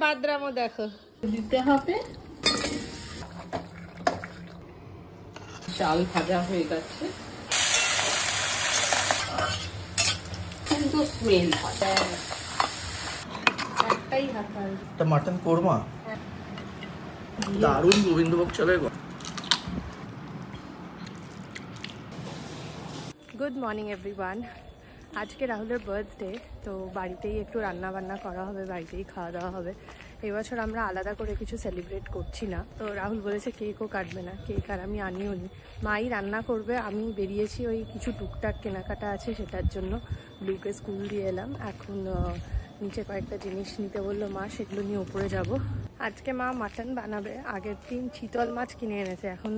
বাদরামও দেখো দিতে হবে। চাল ভাজা হয়ে গেছে, কিন্তু স্মেল ভাজা একটাই হাতাল এটা মাটন কোরমা, দারুণ গোবিন্দভোগ চলে। Good morning everyone. আজকে রাহুলের বার্থডে, তো বাড়িতেই একটু রান্না বান্না করা হবে, বাড়িতেই খাওয়া দাওয়া হবে। এবছর আমরা আলাদা করে কিছু সেলিব্রেট করছি না, তো রাহুল বলেছে কেকও কাটবে না, কেক আর আমি আনিও নি, মাই রান্না করবে। আমি বেরিয়েছি ওই কিছু টুকটাক কেনাকাটা আছে সেটার জন্য, ব্লুকে স্কুল দিয়ে এলাম। এখন নিচে কয়েকটা জিনিস নিতে বললো মা, সেগুলো নিয়ে উপরে যাব। আজকে মা মাটন বানাবে, আগের দিন চিতল মাছ কিনে এনেছে, এখন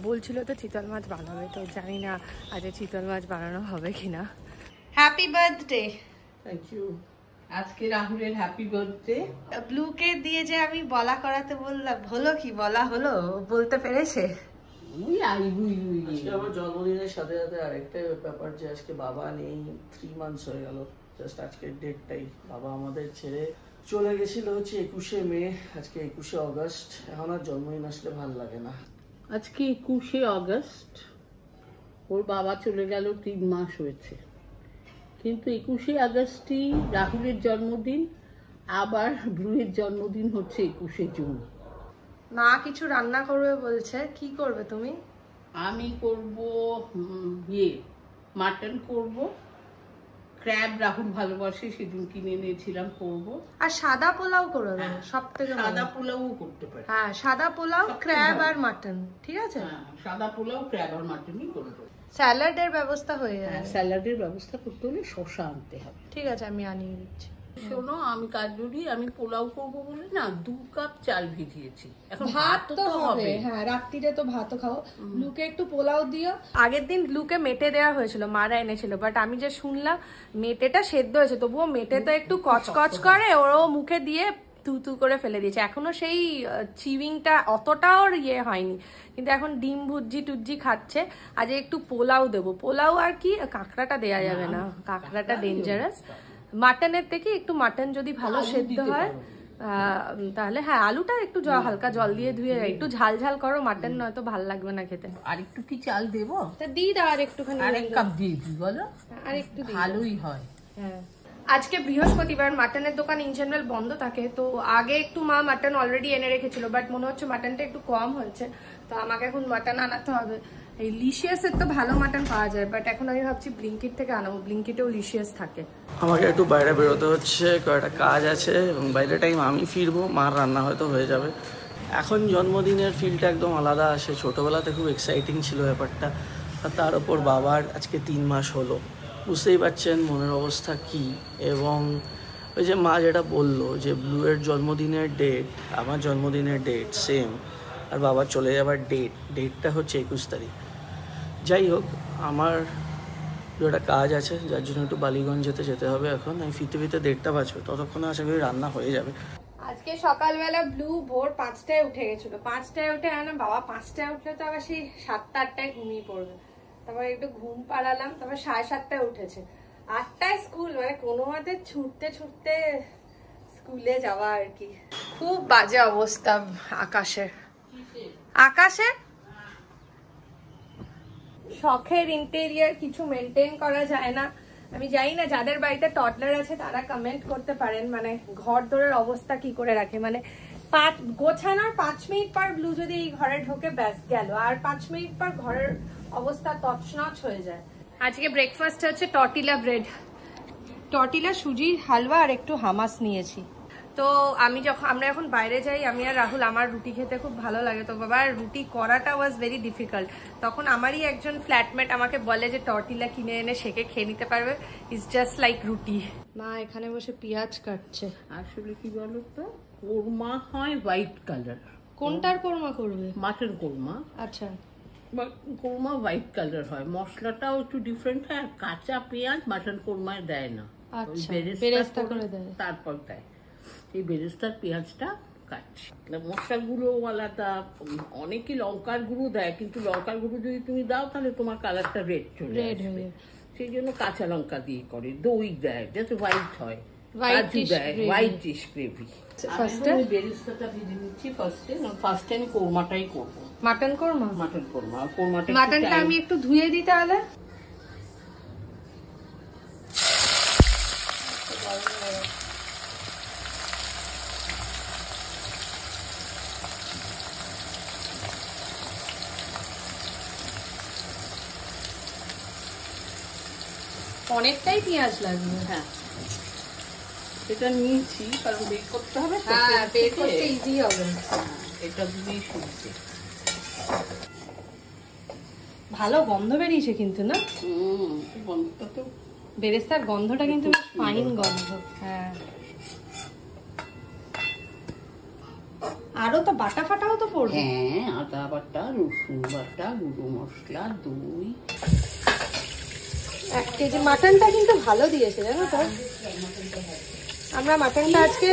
বলছিল তো চিতল মাছ বানাবে, তো জানি না আজকে চিতল মাছ বানানো হবে কিনা। Happy birthday. Thank you. আজকে রাহুলের হ্যাপি বার্থডে। ব্লুকে দিয়ে যে আমি বলা করাতে বললাম, হলো কি বলা হলো, বলতে পেরেছে? আজকে আমার জন্মদিনের সাথে সাথে আরেকটাই ব্যাপার যে আজকে বাবা নেই, 3 মান্থস হয়ে গেল। জাস্ট আজকের ডেটটাই, বাবা আমাদের ছেড়ে চলে গেছিল হচ্ছে 21শে মে, আজকে 21শে অগস্ট। এখন আর জন্মদিন আসলে ভাল লাগে না। আজকে 21শে অগস্ট, ওর বাবা চলে গেল 3 মাস হয়েছে, কিন্তু 21শে আগস্টই রাহুলের জন্মদিন, আবার ব্লুয়ের জন্মদিন হচ্ছে 21শে জুন। মা কিছু রান্না করবে বলছে, কি করবে তুমি? আমি করব মাটন করব, ক্র্যাব রাহুল ভালোবাসে, সেদিন কিনে এনেছিলাম, করব। আর সাদা পোলাও করবে, সব থেকে সাদা পোলাও করতে পারি। হ্যাঁ, সাদা পোলাও, ক্র্যাব আর মাটন, ঠিক আছে? হ্যাঁ, সাদা পোলাও, ক্র্যাব আর মাটনই করব। স্যালাডের ব্যবস্থা হয়ে যাবে। স্যালাডের ব্যবস্থা করতে হলে শসা আনতে হবে। ঠিক আছে, আমি আনিয়ে দিচ্ছি। শোনো, আমি কাজুরি, আমি পোলাও করব বলে না 2 কাপ চাল ভিজিয়েছি। এখন ভাত তো হবে, হ্যাঁ রাত্রিরে তো ভাতও খাও। ব্লুকে একটু পোলাও দিও। আগের দিন ব্লুকে মেটে দেওয়া হয়েছিল, মারা এনেছিল, বাট আমি যে শুনলাম মেটেটা সেদ্ধ হয়েছে, তবুও মেটে তো একটু কচকচ করে, ওরও মুখে দিয়ে তু করে ফেলে দিয়েছে। এখনো সেই চিউইংটা অতটাও ইয়ে হয়নি, কিন্তু এখন ডিম ভুজি টুজি খাচ্ছে। আজ একটু পোলাও দেবো। পোলাও আর কি, কাঁকড়াটা দেওয়া যাবে না, কাঁকড়াটা ডেঞ্জারাস। মাটনের থেকে একটু মাটন যদি ভালো সেদ্ধ হয় তাহলে হ্যাঁ, আলুটা একটু হালকা জল দিয়ে ধুয়ে একটু ঝাল ঝাল করো, মাটন নয়তো ভাল লাগবে না খেতে। আর একটু কি চাল দেবো? তা দিই দাও আর একটুখানি, আর 1 কাপ দিয়ে দিই, বলো? আর একটু ভালোই হয়। হ্যাঁ, আজকে বৃহস্পতিবার, মাটনের দোকান ইন জেনারেল বন্ধ থাকে, তো আগে একটু মা মাটন অলরেডি এনে রেখেছিল, বাট মনে হচ্ছে মাটনটা একটু কম হয়েছে, তো আমাকে এখন মাটন আনাতে হবে। এই লিশিয়াসের তো ভালো মাটন পাওয়া যায়, বাট এখন আমি ভাবছি ব্লিঙ্কিট থেকে আনাবো, ব্লিঙ্কিটেও লিশিয়াস থাকে। আমাকে একটু বাইরে বেরোতে হচ্ছে, কয়েকটা কাজ আছে, এবং বাইরে টাইম আমি ফিরবো, মার রান্না হয়তো হয়ে যাবে। এখন জন্মদিনের ফিলটা একদম আলাদা আসে, ছোটোবেলাতে খুব এক্সাইটিং ছিল ব্যাপারটা, আর তার ওপর বাবার আজকে 3 মাস হলো, বুঝতেই পারছেন মনের অবস্থা কি। এবং ওই যে মা যেটা বললো যে ব্লুয়ের জন্মদিনের ডেট, আমার জন্মদিনের ডেট সেম, আর বাবার চলে যাবার ডেটটা হচ্ছে 21 তারিখ। যাই হোক, আমার একটা কাজ আছে, যার জন্য একটু বালিগঞ্জ যেতে হবে। এখন আমি ফিরতে 1:30 বাজবে, ততক্ষণে আশা করি রান্না হয়ে যাবে। আজকে সকালবেলা ব্লু ভোর 5টায় উঠে গেছিল, 5টায় উঠে বাবা 5টায় উঠলে তো আবার সেই 7টা-8টায় ঘুমিয়ে পড়বে, তারপর একটু ঘুম পাড়ালাম, তারপর 7:30টায় উঠেছে। 8টায় স্কুল, মানে কোনো মতে ছুটতে ছুটতে স্কুলে যাওয়া আর কি। খুব বাজে অবস্থা আকাশের শখের ইন্টেরিয়ার কিছু মেনটেন করা যায় না। আমি জানি না যাদের বাড়িতে টডলার আছে তারা কমেন্ট করতে পারেন, মানে ঘর দোরের অবস্থা কি করে রাখে। মানে গোছানোর 5 মিনিট পর ব্লু যদি এই ঘরে ঢোকে ব্যাস গেল, আর 5 মিনিট পর ঘরের অবস্থা তছনছ হয়ে যায়। আজকে ব্রেকফাস্ট হচ্ছে টর্টিলা সুজির হালুয়া আর একটু হামাস নিয়েছি। তো আমরা যখন বাইরে যাই, আমি আর রাহুল, আমার রুটি খেতে খুব ভালো লাগে, তো বাবার রুটি করাটা ওয়াজ ভেরি ডিফিকাল্ট। তখন আমারই একজন ফ্ল্যাটমেট আমাকে বলে যে টর্টিলা কিনে এনে সেকে খেয়ে নিতে পারবে, ইটস জাস্ট লাইক রুটি। মা এখানে বসে পেঁয়াজ কাটছে। আসলে কি বলো তো, কোরমা হয় হোয়াইট কালার। কোনটার কোরমা করবে? মাটন কোরমা। আচ্ছা, কোরমা হোয়াইট কালার হয়, মশলাটাও একটু ডিফারেন্ট হয়, আর কাঁচা পেঁয়াজ মাটন কোরমায় দেয় না, বেরেস্তা করে দেয়, তারপর দেয়। এই বেরেস্তার পেঁয়াজটা কাটছি, মশলাগুলো আলাদা। অনেকে লঙ্কার গুঁড়ো দেয়, কিন্তু লঙ্কার গুঁড়ো যদি তুমি দাও তাহলে তোমার কালারটা রেড চলে আসবে, সেই জন্য কাঁচা লঙ্কা দিয়ে করে। দই দেয় যাতে হোয়াইট হয়, হোয়াইট ডিশ গ্রেভি। ফার্স্টে বেরেস্তাটা ভেজে নিচ্ছি। ফার্স্টে আমি কোরমাটাই করবো। মাটন কোরমা? মাটন কোরমা। কোরমাটা মাটনটা আমি একটু ধুয়ে দিই তাহলে। অনেকটাই পেঁয়াজ লাগবে। হ্যাঁ, এটা নিয়েছি কারণ বেক করতে হবে। হ্যাঁ, বেক করতে ইজি হবে। এটা দিয়েই শুনছি। ভালো গন্ধ বেরিয়েছে কিন্তু না? গন্ধটা তো বেরেস্তার গন্ধটা কিন্তু ফাইন গন্ধ। হ্যাঁ, আরো তো বাটা ফাটাও তো পড়বে। হ্যাঁ, আদা বাটা, রসুন বাটা, গুঁড়ো মশলা, দই। 1 কেজি মাটনটা কিন্তু ভালো দিয়েছে জানো তো। আমরা মাটনটা আজকে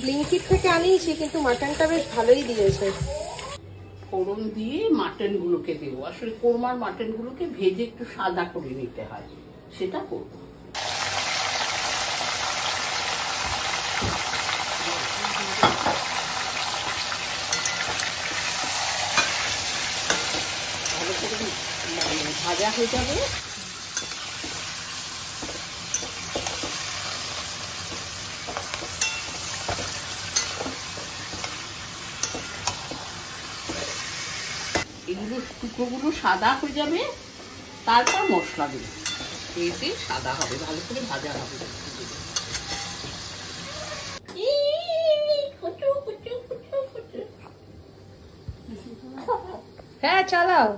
ব্লিঙ্কিট থেকে আনিয়েছি, কিন্তু মাটনটা বেশ ভালোই দিয়েছে। ফোড়ন দিয়ে মাটন গুলোকে দেবো। আসলে কোরমার মাটন গুলোকে ভেজে একটু সাদা করে নিতে হয়, সেটা করবো। ভালো করে ভাজা হয়ে যাবে। এগুলো টুকরোগুলো সাদা হয়ে যাবে, তারপর মশলা দেবো। এতে সাদা হবে, ভালো করে ভাজা হবে। হ্যাঁ চালাও।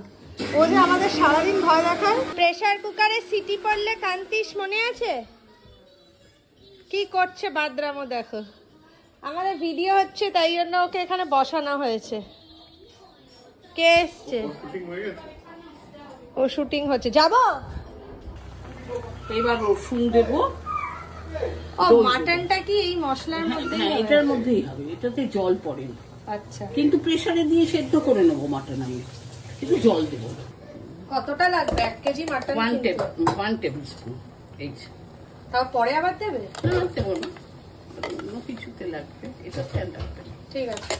ও যে আমাদের সারাদিন ভয় দেখায়। প্রেসার কুকারে সিটি পড়লে কান্তিস, মনে আছে? কি করছে বাদরামো দেখো। আমাদের ভিডিও হচ্ছে, তাই জন্য ওকে এখানে বসানো হয়েছে। কে এসছে? ও শুটিং হচ্ছে। যাবো এবার রসুন দেবো। ও মাটনটা কি এই মশলার মধ্যে? হ্যাঁ, এটার মধ্যেই হবে, এটাতে জল পড়ে না। আচ্ছা, কিন্তু প্রেসারে দিয়ে সেদ্ধ করে নেবো মাটন আমি, কিন্তু জল দেবো। কতটা লাগবে 1 কেজি মাটন? 1 table spoon. এই তারপরে আবার দেবে? না, দেবো না, অন্য কিছুতে লাগবে, এটা লাগবে। ঠিক আছে।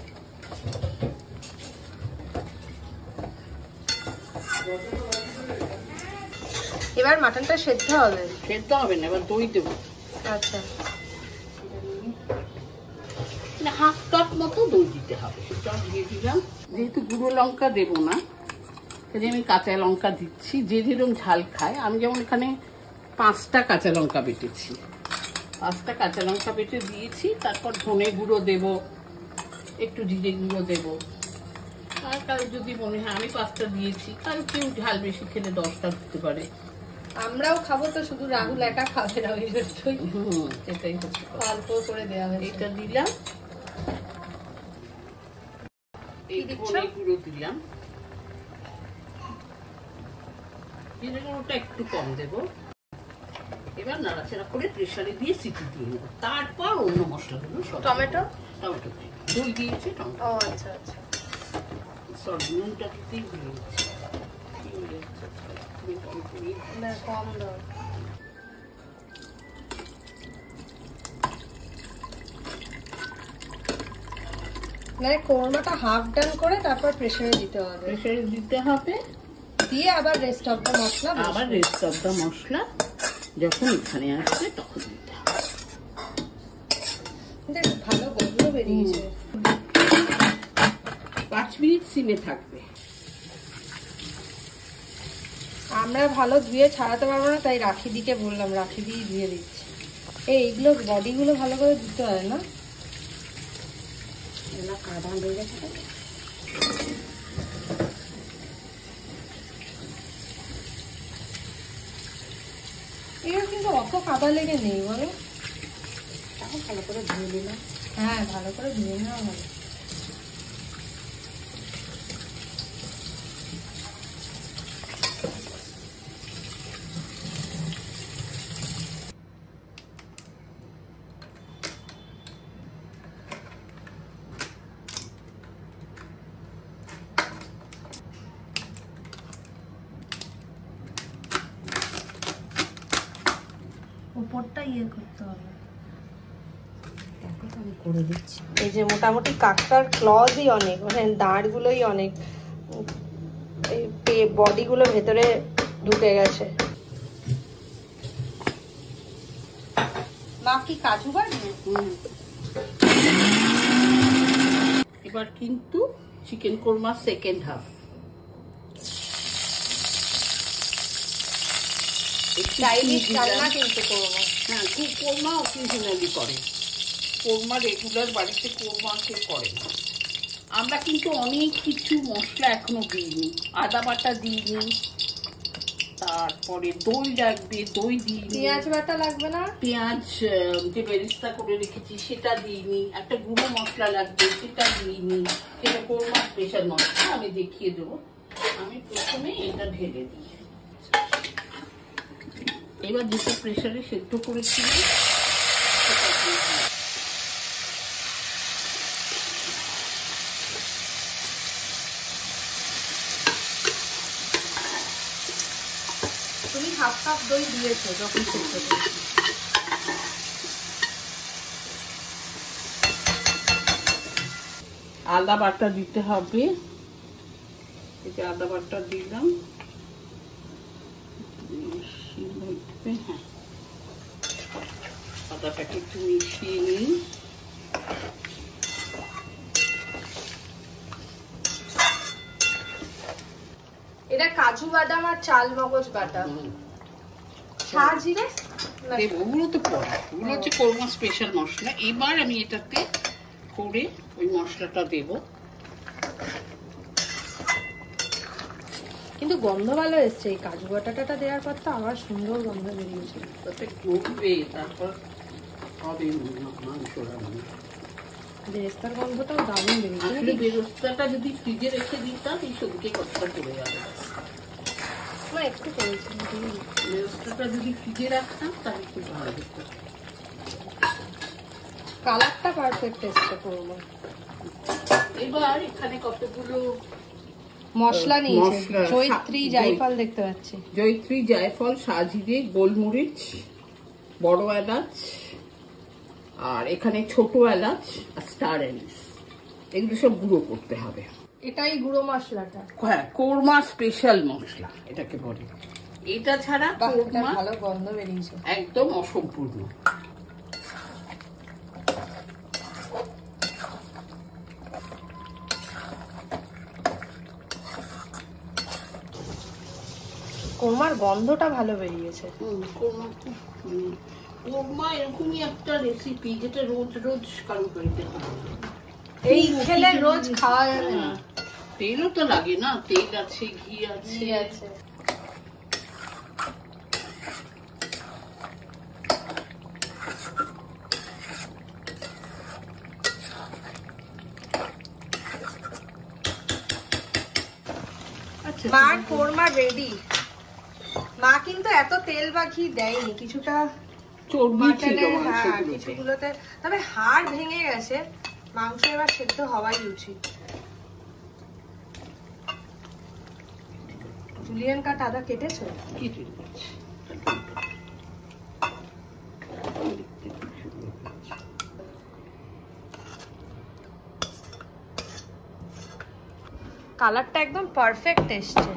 এবার মাটনটা সেদ্ধ হবে? সেদ্ধ হবে না, এবার দই দেবো। আচ্ছা, 1/2 কাপ মতো দই দিতে হবে। সেটা দিয়ে দিলাম। যেহেতু গুঁড়ো লঙ্কা দেবো না, তাই আমি কাঁচা লঙ্কা দিচ্ছি। যে যেরকম ঝাল খায়, আমি যেমন এখানে 5টা কাঁচা লঙ্কা বেটেছি। 5টা কাঁচা লঙ্কা বেটে দিয়েছি। তারপর ধনে গুঁড়ো দেবো, একটু জিরে গুঁড়ো দেবো। আর কারো যদি মনে হয়, আমি 5টা দিয়েছি, কারো কেউ ঝাল বেশি খেলে 10টা দিতে পারে। আমরাও খাবো তো, শুধু রাহুল একা খাবে না, ওই জন্যই এটাই হচ্ছে অল্প করে দেওয়া হয়েছে। এটা দিলাম, এই ধনে গুঁড়ো দিলাম, জিরে গুঁড়োটা একটু কম দেবো। এবার নাড়াচাড়া করে প্রেসারে দিয়ে সিটি দিয়ে নেবো। তারপর অন্য মশলাগুলো সব। টমেটো দই দিয়েছি, টমেটো। ও আচ্ছা আচ্ছা, সরি, নুনটা দিতেই ভুলে গেছি। কম দাও। মানে কোরমাটা হাফ ডান করে তারপর প্রেসারে দিতে হবে? প্রেসারে দিতে হবে, দিয়ে আবার রেস্ট অফ দ্য মশলা? আবার রেস্ট অফ দ্য মশলা যখন এখানে আসবে তখন দিতে হবে। ভালো গন্ধ বেরিয়েছে। 5 মিনিট সিমে থাকবে। আমরা ভালো ধুয়ে ছাড়াতে পারবো না, তাই রাখি দিকে বললাম, রাখি দিয়ে ধুয়ে দিচ্ছি। এইগুলো বডিগুলো ভালো করে ধুতে হয় না? কাদা হয়ে গেছে। এর কিন্তু অত কাদা লেগে নেই বলো? ভালো করে ধুয়ে দিলাম। হ্যাঁ, ভালো করে ধুয়ে নেওয়া ভালো। উপরটা ইয়ে করতে হবে, করে দিচ্ছি। এই যে মোটামুটি কাকটার ক্লজই অনেক, মানে দাঁড়গুলোই অনেক, এই বডিগুলো ভেতরে ঢুকে গেছে। মা কি কাজু বাড়বে? এবার কিন্তু chicken korma second half. Chinese রান্না কিন্তু করবো। হ্যাঁ, খুব কোরমা অকেশনালি করে, কোরমা রেগুলার বাড়িতে কোরমা কেউ করে না। আমরা কিন্তু অনেক কিছু মশলা এখনো দিইনি, আদা বাটা দিইনি, তারপরে দই লাগবে, দই দিইনি, পেঁয়াজ বাটা লাগবে না, পেঁয়াজ যে বেরেস্তা করে রেখেছি সেটা দিইনি, একটা গুঁড়ো মশলা লাগবে সেটা দিইনি, সেটা কোরমা স্পেশাল মশলা আমি দেখিয়ে দেবো। আমি প্রথমে এটা ঢেলে দিই। এবার যেটা প্রেসারে সেদ্ধ করেছিলাম সেটা দিয়ে দিই। তুমি হাফ কাপ দই দিয়েছো যখন সেদ্ধ করেছো। আদা বাটা দিতে হবে, এই যে আদা বাটা দিলাম। হ্যাঁ, আদাটাকে একটু মিশিয়ে নিই। এটা কাজু বাদাম আর চাল মগজ বাটা, ছা জিরে ওগুলো তো পড়ে, ওগুলো হচ্ছে কোরমা স্পেশাল মশলা। এবার আমি এটাতে করে ওই মশলাটা দেব। কিন্তু গন্ধ ভালো এসছে, এই কাজু বাটাটা দেওয়ার পর তো আবার সুন্দর গন্ধ বেরিয়েছে। তাতে করবে, তারপর হবে মাংস রান্না। বেরেস্তার গন্ধটাও দারুণ বেরিয়েছে। আসলে বেরেস্তাটা যদি ফ্রিজে রেখে দিতাম এই সবজি কতটা পড়ে যাবে। একটু করেছি, বেরেস্তাটা যদি ফ্রিজে রাখতাম তাহলে খুব ভালো হতো। কালারটা পারফেক্ট এসছে করবো। এবার এখানে কতগুলো মশলা নিয়েছে, জয়িত্রী জায়ফল দেখতে পাচ্ছি, জয়িত্রী জায়ফল, সাজিরে, গোলমরিচ, বড় এলাচ, আর এখানে ছোট এলাচ আর স্টার এনিস, এগুলো সব গুঁড়ো করতে হবে। এটাই গুঁড়ো মশলাটা। হ্যাঁ, কোরমা স্পেশাল মশলা এটাকে বলে। এটা ছাড়া কোরমা ভালো গন্ধ বেরিয়েছে, একদম অসম্পূর্ণ। কোরমার গন্ধটা ভালো বেরিয়েছে। কোরমা এরকমই একটা রেসিপি যেটা রোজ রোজ কারো বাড়িতে এই খেলে রোজ খাওয়া যাবে না। তেলও তো লাগে না, তেল আছে, ঘি আছে। মার কোরমা রেডি। মা কিন্তু এত তেল বা ঘি দেয়নি, কিছুটা চর্বি ছিল কিছুগুলোতে, তবে হাড় ভেঙে গেছে। মাংস এবার সেদ্ধ হওয়াই উচিত। জুলিয়ান কাট আদা কেটেছো? কালারটা একদম পারফেক্ট এসছে।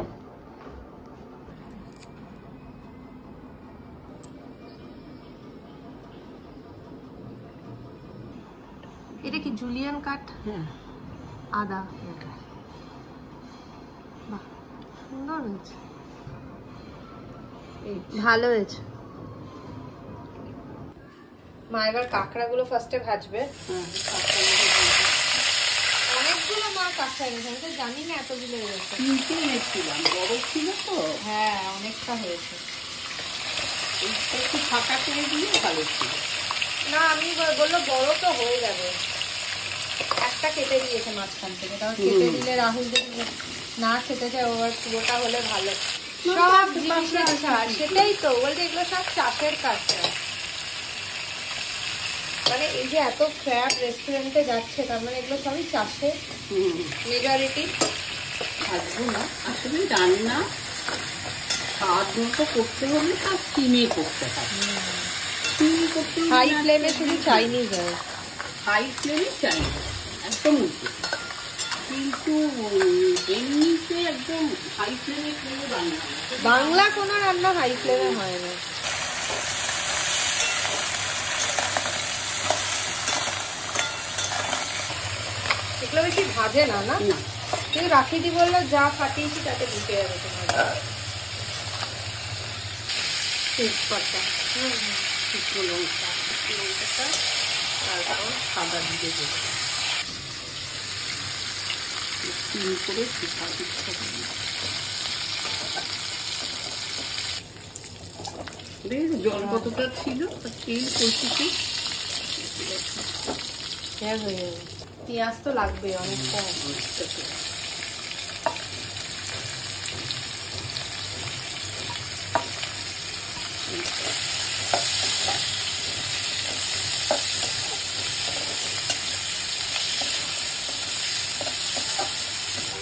এটা কি জুলিয়ান কাট? হ্যাঁ, আদা। বাহ, সুন্দর হয়েছে, ভালো হয়েছে। মা এবার কাঁকড়াগুলো ফার্স্টে ভাজবে। অনেকগুলো মা কাঁকড়া এনেছে, আমি তো জানি না এতগুলো হয়েছে। তিনটে এনেছিলাম, বড় ছিল তো। হ্যাঁ, অনেকটা হয়েছে। একটু ফাঁকা করে দিলে ভালো ছিল। না, আমি বললো বড় তো হয়ে যাবে। একটা কেটে দিয়েছে মাঝখান থেকে, তাও কেটে দিলে রাহুল যদি না খেতে চায়, ওর পুরোটা হলে ভালো। সব জিনিসের ছাড়, সেটাই তো বলতে, এগুলো সব চাষের কাঁকড়া। মানে এই যে এত ফ্যাট রেস্টুরেন্টে যাচ্ছে, তার মানে এগুলো সবই চাষে মেজরিটি। থাকবো না আসলে রান্না স্বাদ মতো করতে হলে সব স্টিমে করতে হয়। হাই ফ্লেমে শুধু চাইনিজ হয়, হাই ফ্লেমে চাই একদম উঠবে, কিন্তু এমনিতে একদম হাই ফ্লেমে খেলে বাংলা কোনো রান্না হাই ফ্লেমে হয় না। এগুলো বেশি ভাজে না, না কিন্তু রাখিদি বললো যা ফাটিয়েছি তাতে ঢুকে যাবে তোমার তেজপাতা, শুকনো লঙ্কাটা, তারপর সাদা দিয়ে দেবো, তিন করে বেশ জল কতটা ছিল, তেল কষিছি, পেঁয়াজ তো লাগবে অনেক কম।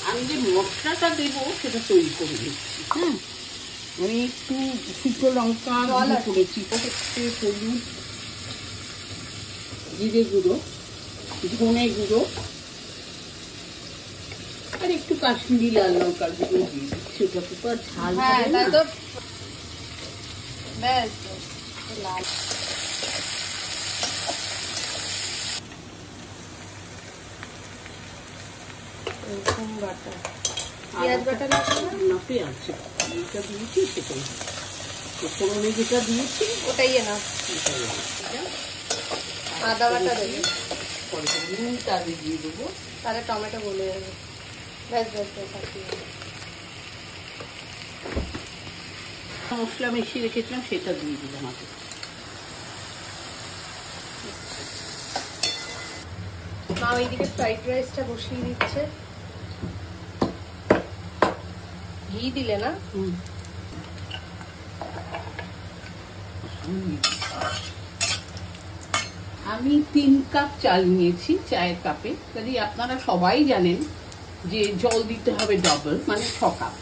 আমি যে মশলাটা দেবো সেটা তৈরি করে দিচ্ছি। আমি একটু শুকনো লঙ্কা গুঁড়ো করেছি, একটু হলুদ, জিরে গুঁড়ো, ধনে গুঁড়ো আর একটু কাশ্মীরি লাল লঙ্কার গুঁড়ো দিয়ে দিচ্ছি। ওটা তো আর ঝাল হবে না। লাল রসুন বাটা, পেঁয়াজ বাটা না, পেঁয়াজ যেটা দিয়েছি সেটাই, ফোড়নে যেটা দিয়েছি ওটাই না, আদা বাটা দেবে, নুনটা আগে দিয়ে দেবো, তাহলে টমেটো গলে যাবে। ব্যাস ব্যাস ব্যাস, মশলা মিশিয়ে রেখেছিলাম সেটা দিয়ে দিলাম আগে। মা ওইদিকে ফ্রাইড রাইসটা বসিয়ে দিচ্ছে। ঘি দিলে না? আমি 3 কাপ চাল নিয়েছি চায়ের কাপে, যদি আপনারা সবাই জানেন যে জল দিতে হবে ডবল, মানে 6 কাপ।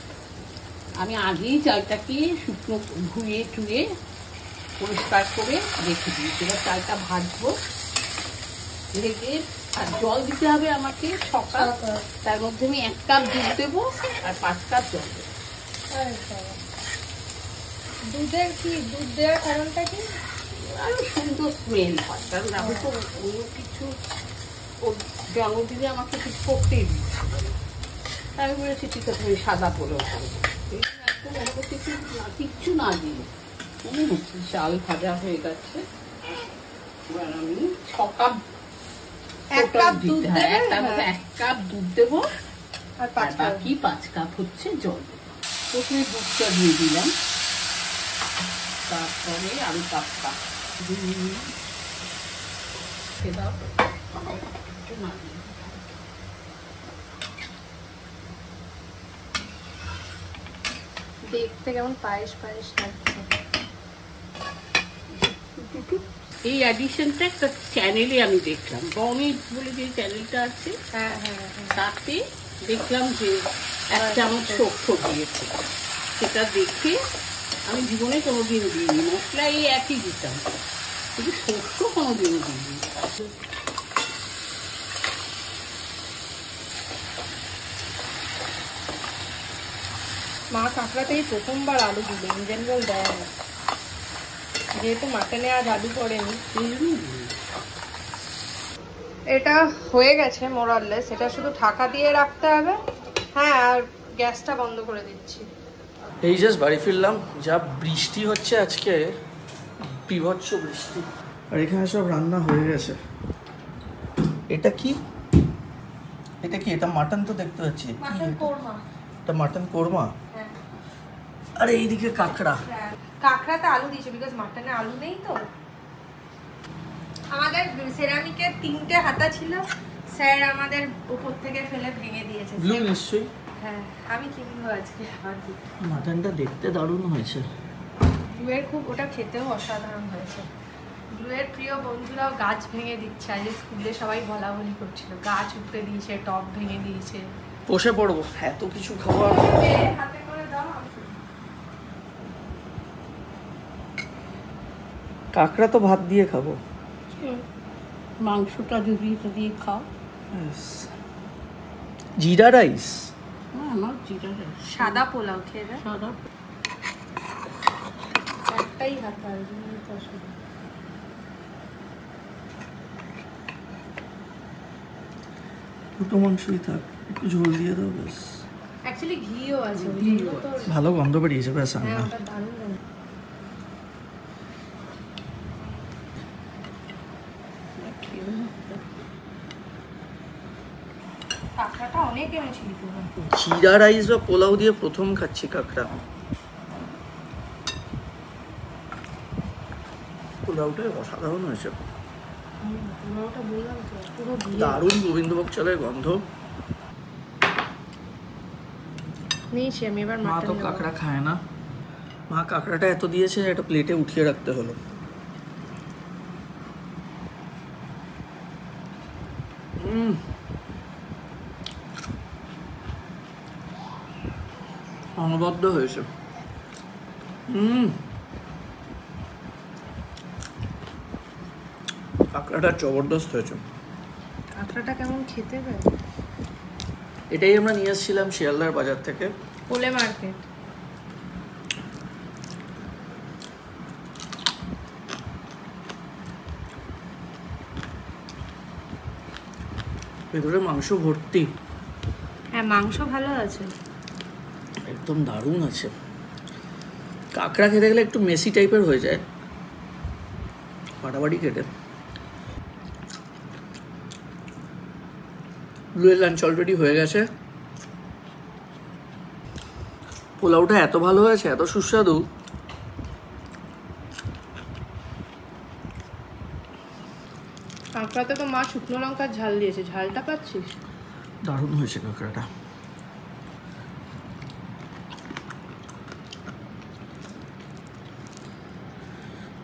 আমি আগেই চালটাকে শুকনো ধুয়ে টুয়ে পরিষ্কার করে রেখে দিয়েছি। এবার চালটা ভাজবো, রেখে আর জল দিতে হবে আমাকে 6 কাপ, তার মধ্যে আমি 1 কাপ দুধ দেবো আর 5 কাপ জল দেবো। দুধের কি, দুধ দেওয়ার কারণটা কি? আরো সুন্দর স্মেল হয়, কারণ আমি তো অন্য কিছু জন্মদিনে আমাকে কিছু করতেই দিচ্ছি, আমি বলেছি ঠিক আছে আমি সাদা পোলাও করবো, একদম অন্য কিচ্ছু না দিয়ে। চাল ভাজা হয়ে গেছে, এবার আমি 6 কাপ 1 কাপ দুধ দেবে, তার মধ্যে 1 কাপ দুধ দেবো আর বাকি 5 কাপ হচ্ছে জল দেবো। প্রথমে দুধটা দিয়ে দিলাম, তারপরে আমি কাপটা দেখতে কেমন পায়েস পায়েস লাগছে। এই অ্যাডিশনটা একটা চ্যানেলে আমি দেখলাম, বমিট বলে যে চ্যানেলটা আছে, তাতে দেখলাম যে 1 চামচ সর্ষে দিয়েছে। সেটা দেখে আমি জীবনে কোনোদিন দিইনি, মশলা এই একই দিতাম, কিন্তু সর্ষে কোনোদিনও দিইনি। মা কাঁকড়াতেই প্রথমবার আলু দিলে, ইন জেনারেল দেয় না, যেহেতু মাটনে আজ আলু পড়েনি। এটা হয়ে গেছে মোরাললেস, এটা শুধু ঢাকা দিয়ে রাখতে হবে। হ্যাঁ, আর গ্যাসটা বন্ধ করে দিচ্ছি। এই জাস্ট বাড়ি ফিরলাম, যা বৃষ্টি হচ্ছে আজকে, বিভৎস বৃষ্টি। আর এখানে সব রান্না হয়ে গেছে। এটা কি, এটা কি, এটা মাটন তো দেখতে পাচ্ছি, এটা মাটন কোরমা। আর এইদিকে কাঁকড়া, কাঁকড়াতে আলু দিয়েছে, বিকজ মাটনে আলু নেই তো। আমাদের সেরামিকের 3টে হাতা ছিল, স্যার আমাদের উপর থেকে ফেলে ভেঙে দিয়েছে। ব্লু নিশ্চয়ই। হ্যাঁ, আমি কিনবো আজকে। মাটনটা দেখতে দারুণ হয়েছে। ব্লুয়ের খুব, ওটা খেতেও অসাধারণ হয়েছে। ব্লুয়ের প্রিয় বন্ধুরাও গাছ ভেঙে দিচ্ছে, আজ স্কুলে সবাই বলা বলি করছিল, গাছ উপড়ে দিয়েছে, টব ভেঙে দিয়েছে। বসে পড়বো, এত কিছু খাবার। হাতে করে দাও। কাঁকড়া তো ভাত দিয়ে খাবো। মাংসটা যদি এটা দিয়ে খাও। জিরা রাইস, আমার জিরা রাইস। সাদা পোলাও খেয়ে দেয়, সাদা একটাই হাতা। দুটো মাংসই থাক, একটু ঝোল দিয়ে দাও ব্যাস। অ্যাকচুয়ালি ঘিও আছে, ভালো গন্ধ বেরিয়েছে ব্যাস। হ্যাঁ ওটা দারুণ গন্ধ। কাঁকড়াটা অনেক এনেছিলি তো। জিরা রাইস বা পোলাও দিয়ে প্রথম খাচ্ছি কাঁকড়া। পোলাওটাই অসাধারণ হয়েছে, পোলাওটা বললাম তো পুরো দারুণ গোবিন্দভোগ চালের গন্ধ। নিয়েছি আমি এবার। মা তো কাঁকড়া খায় না, মা কাঁকড়াটা এত দিয়েছে একটা প্লেটে উঠিয়ে রাখতে হলো। অনবদ্য হয়েছে। কাঁকড়াটা জবরদস্ত হয়েছে। কাঁকড়াটা কেমন খেতে দেয়? এটাই আমরা নিয়ে এসেছিলাম শিয়ালদার বাজার থেকে, পোলে মার্কেট। ভেতরে মাংস ভর্তি। হ্যাঁ মাংস ভালো আছে, একদম দারুণ আছে। কাঁকড়া খেতে গেলে একটু মেসি টাইপের হয়ে যায়, ফাটাফাটি কেটে। ব্লুয়ের লাঞ্চ অলরেডি হয়ে গেছে। পোলাওটা এত ভালো হয়েছে, এত সুস্বাদু। কাঁকড়াতে তো মা শুকনো লঙ্কার ঝাল দিয়েছে, ঝালটা পাচ্ছিস? দারুণ হয়েছে কাঁকড়াটা।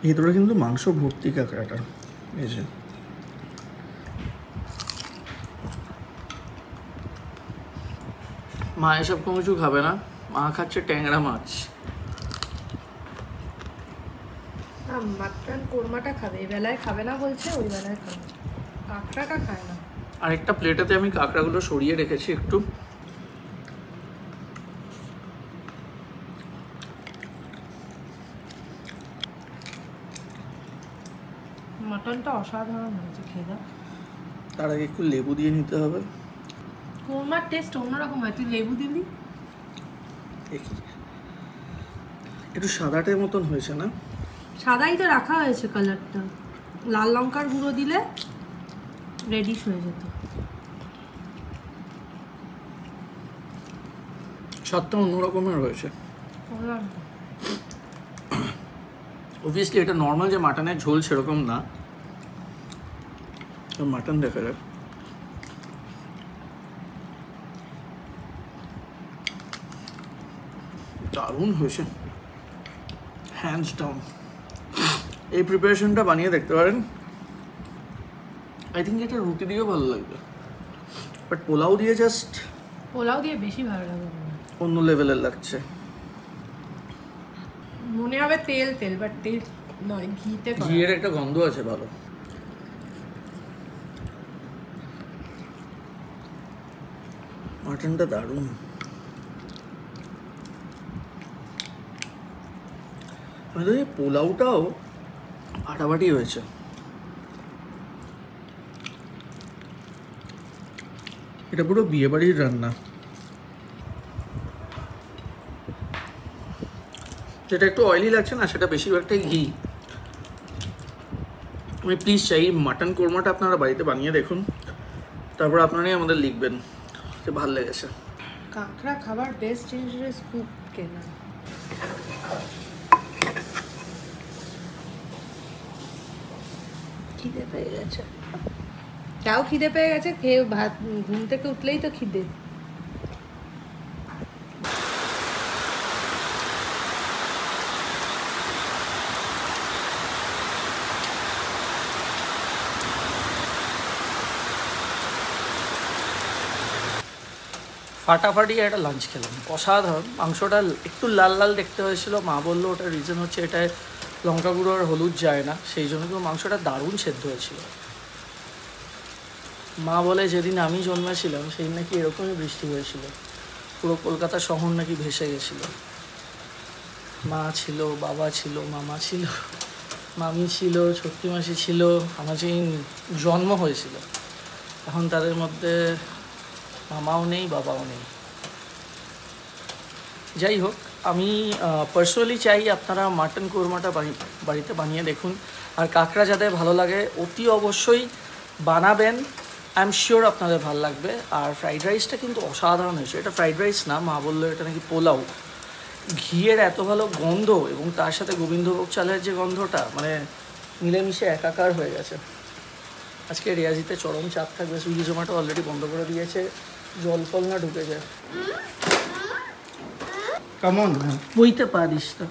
ভেতরে কিন্তু মাংস ভর্তি কাঁকড়াটা। এই যে মা এসব কোনো কিছু খাবে না, মা খাচ্ছে ট্যাংরা মাছ। মাটন কোরমাটা খাবে, এই বেলায় খাবে না বলছে, ওই বেলায় খাবে, কাঁকড়াটা খায় না। আরেকটা প্লেটেতে আমি কাঁকড়াগুলো সরিয়ে রেখেছি একটু। মাটনটা অসাধারণ হয়েছে, খেয়ে দাও। তার আগে একটু লেবু দিয়ে নিতে হবে। কোরমার টেস্ট অন্যরকম হয়, তুই লেবু দিবি। একটু সাদাটের মতন হয়েছে না? সাদাই তো রাখা হয়েছে কালারটা, লাল লঙ্কার গুঁড়ো দিলে রেডিশ হয়ে যেত। স্বাদটা অন্যরকমের রয়েছে। অবভিয়াসলি এটা নর্মাল যে মাটনের ঝোল সেরকম না, মাটন দেখা যাক। দারুণ হয়েছে, হ্যান্ডস ডাউন। এই প্রিপারেশনটা বানিয়ে দেখতে পারেন। আই থিঙ্ক এটা রুটি দিয়েও ভালো লাগবে, বাট পোলাও দিয়ে জাস্ট পোলাও দিয়ে বেশি ভালো লাগবে, অন্য লেভেলের লাগছে। মনে হবে তেল তেল, বাট তেল নয়, ঘিতে করা। ঘিয়ের একটা গন্ধ আছে ভালো। মাটনটা দারুণ। পোলাওটাও ফাটাফাটি হয়েছে। এটা পুরো বিয়ে বাড়ির রান্না। যেটা একটু অয়েলি লাগছে না, সেটা বেশিরভাগটাই ঘি। আমি প্লিজ চাই মাটন কোরমাটা আপনারা বাড়িতে বানিয়ে দেখুন, তারপর আপনারাই আমাদের লিখবেন যে ভালো লেগেছে। কাঁকড়া খাবার বেস্ট জিনিস স্কুপ কেনা। খিদে পেয়ে গেছে, তাও খিদে পেয়ে গেছে। খেয়ে ভাত, ঘুম থেকে উঠলেই তো খিদে। ফাটাফাটি একটা লাঞ্চ খেলাম, অসাধারণ। মাংসটা একটু লাল লাল দেখতে হয়েছিল, মা বললো ওটার রিজন হচ্ছে এটায় লঙ্কা গুঁড়ো আর হলুদ যায় না, সেই জন্য কিন্তু মাংসটা দারুণ সেদ্ধ হয়েছিল। মা বলে যেদিন আমি জন্মেছিলাম সেই নাকি এরকমই বৃষ্টি হয়েছিল, পুরো কলকাতা শহর নাকি ভেসে গেছিল। মা ছিল, বাবা ছিল, মামা ছিল, মামি ছিল, ছোট্টি মাসি ছিল, আমার যেদিন জন্ম হয়েছিল। এখন তাদের মধ্যে মামাও নেই, বাবাও নেই। যাই হোক, আমি পার্সোনালি চাই আপনারা মাটন কোরমাটা বাড়িতে বানিয়ে দেখুন। আর কাঁকড়া যাদের ভালো লাগে অতি অবশ্যই বানাবেন, আই এম শিওর আপনাদের ভালো লাগবে। আর ফ্রাইড রাইসটা কিন্তু অসাধারণ হয়েছে। এটা ফ্রাইড রাইস না, মা বললো এটা নাকি পোলাও। ঘিয়ের এত ভালো গন্ধ এবং তার সাথে গোবিন্দভোগ চালের যে গন্ধটা, মানে মিলেমিশে একাকার হয়ে গেছে। আজকে রিয়াজিতে চরম চাপ থাকবে, সুইগি জোম্যাটো অলরেডি বন্ধ করে দিয়েছে, জল ফল না ঢুকে যায়। কেমন বইতে পা দিস তো,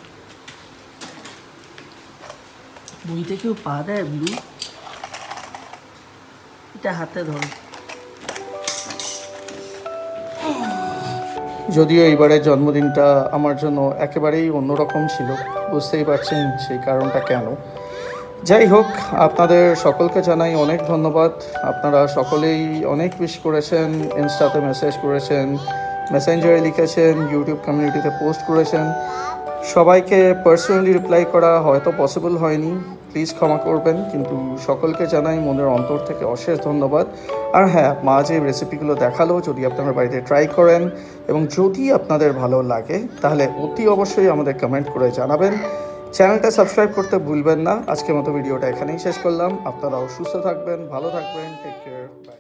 বইতে কেউ পা দেয় ব্লু? এটা হাতে ধর। যদিও এইবারের জন্মদিনটা আমার জন্য একেবারেই অন্যরকম ছিল, বুঝতেই পারছেন সেই কারণটা কেন। যাই হোক, আপনাদের সকলকে জানাই অনেক ধন্যবাদ। আপনারা সকলেই অনেক উইশ করেছেন, ইনস্টাতে মেসেজ করেছেন, মেসেঞ্জারে লিখেছেন, ইউটিউব কমিউনিটিতে পোস্ট করেছেন। সবাইকে পার্সোনালি রিপ্লাই করা হয়তো পসিবল হয়নি, প্লিজ ক্ষমা করবেন। কিন্তু সকলকে জানাই মনের অন্তর থেকে অশেষ ধন্যবাদ। আর হ্যাঁ, মা যে রেসিপিগুলো দেখালো, যদি আপনারা বাড়িতে ট্রাই করেন এবং যদি আপনাদের ভালো লাগে তাহলে অতি অবশ্যই আমাদের কমেন্ট করে জানাবেন। চ্যানেলটা সাবস্ক্রাইব করতে ভুলবেন না। আজকের মতো ভিডিওটা এখানেই শেষ করলাম। আপনারাও সুস্থ থাকবেন, ভালো থাকবেন, টেক কেয়ার, বাই।